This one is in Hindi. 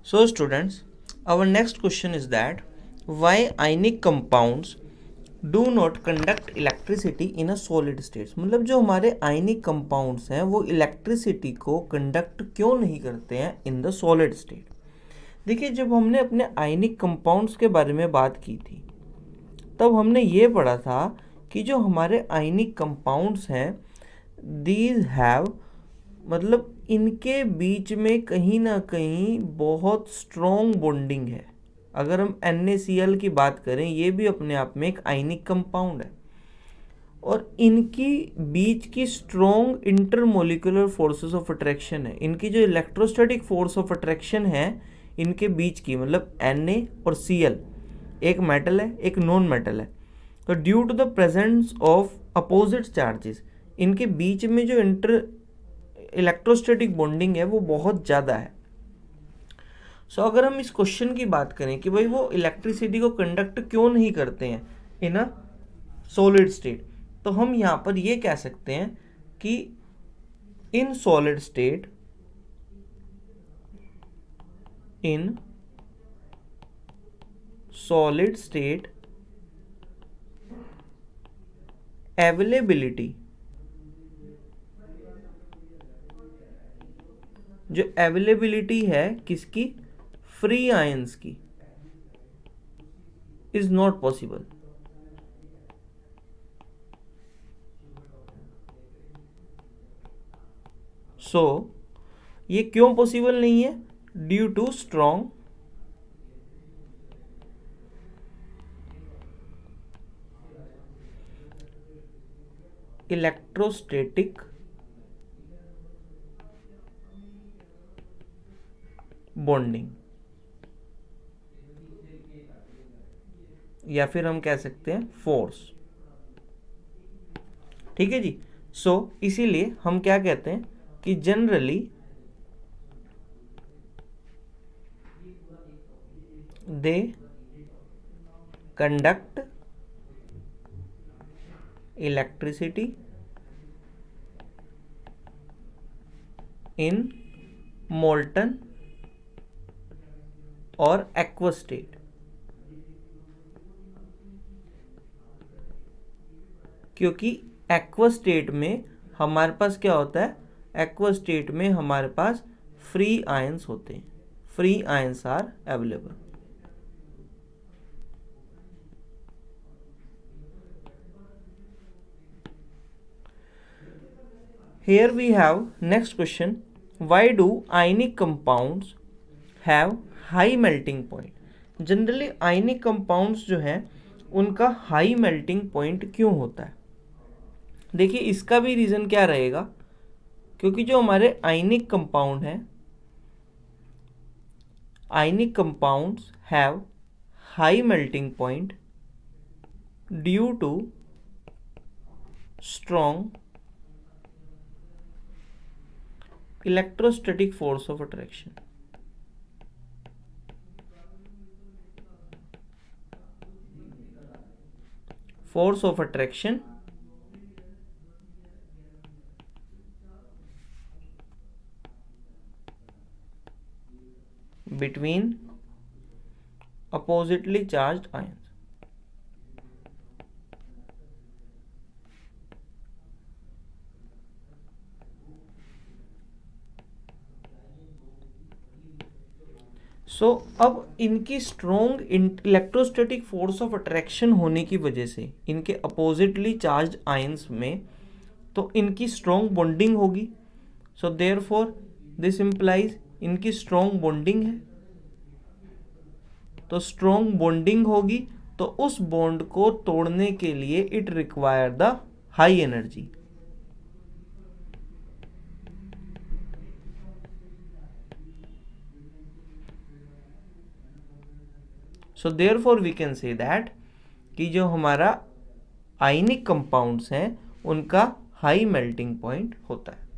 So students, our next question is that why ionic compounds do not conduct electricity in a solid state। मतलब जो हमारे आयनिक कंपाउंड्स हैं वो इलेक्ट्रिसिटी को कंडक्ट क्यों नहीं करते हैं इन द सॉलिड स्टेट। देखिए, जब हमने अपने आयनिक कंपाउंड्स के बारे में बात की थी तब हमने ये पढ़ा था कि जो हमारे आयनिक कंपाउंड्स हैं दीज हैव, मतलब इनके बीच में कहीं ना कहीं बहुत स्ट्रॉन्ग बॉन्डिंग है। अगर हम NaCl की बात करें, ये भी अपने आप में एक आयनिक कंपाउंड है और इनकी बीच की strong intermolecular forces of attraction है। इनकी जो इलेक्ट्रोस्टैटिक फोर्स ऑफ अट्रैक्शन है इनके बीच की, मतलब Na और Cl, एक मेटल है एक नॉन मेटल है, तो due to the presence of opposite charges इनके बीच में जो इलेक्ट्रोस्टैटिक बॉन्डिंग है वो बहुत ज़्यादा है। सो अगर हम इस क्वेश्चन की बात करें कि भाई वो इलेक्ट्रिसिटी को कंडक्ट क्यों नहीं करते हैं इन अ सॉलिड स्टेट, तो हम यहाँ पर ये कह सकते हैं कि इन सॉलिड स्टेट अवेलेबिलिटी, जो अवेलेबिलिटी है किसकी, फ्री आयंस की, इज नॉट पॉसिबल। सो ये क्यों पॉसिबल नहीं है, due to strong electrostatic bonding, या फिर हम कह सकते हैं फोर्स। ठीक है जी। सो इसीलिए हम क्या कहते हैं कि generally they conduct electricity in molten और एक्वस स्टेट। क्योंकि एक्वस स्टेट में हमारे पास क्या होता है, एक्वस स्टेट में हमारे पास फ्री आयंस होते हैं, free ions are available. Here we have next question, why do ionic compounds have high melting point। Generally ionic compounds जो हैं उनका हाई मेल्टिंग पॉइंट क्यों होता है। देखिए, इसका भी रीज़न क्या रहेगा, क्योंकि जो हमारे आयनिक कंपाउंड हैं, ionic compounds have high melting point due to strong electrostatic force of attraction। force of attraction between oppositely charged ions। सो अब इनकी strong electrostatic force of attraction होने की वजह से इनके अपोजिटली चार्ज आयंस में तो इनकी स्ट्रॉन्ग बॉन्डिंग होगी। सो देयरफॉर दिस इम्प्लाइज इनकी स्ट्रॉन्ग बॉन्डिंग है, तो स्ट्रॉन्ग बॉन्डिंग होगी तो उस बॉन्ड को तोड़ने के लिए it require the high energy. So therefore we can say that कि जो हमारा आयनिक कंपाउंड्स हैं उनका हाई मेल्टिंग पॉइंट होता है।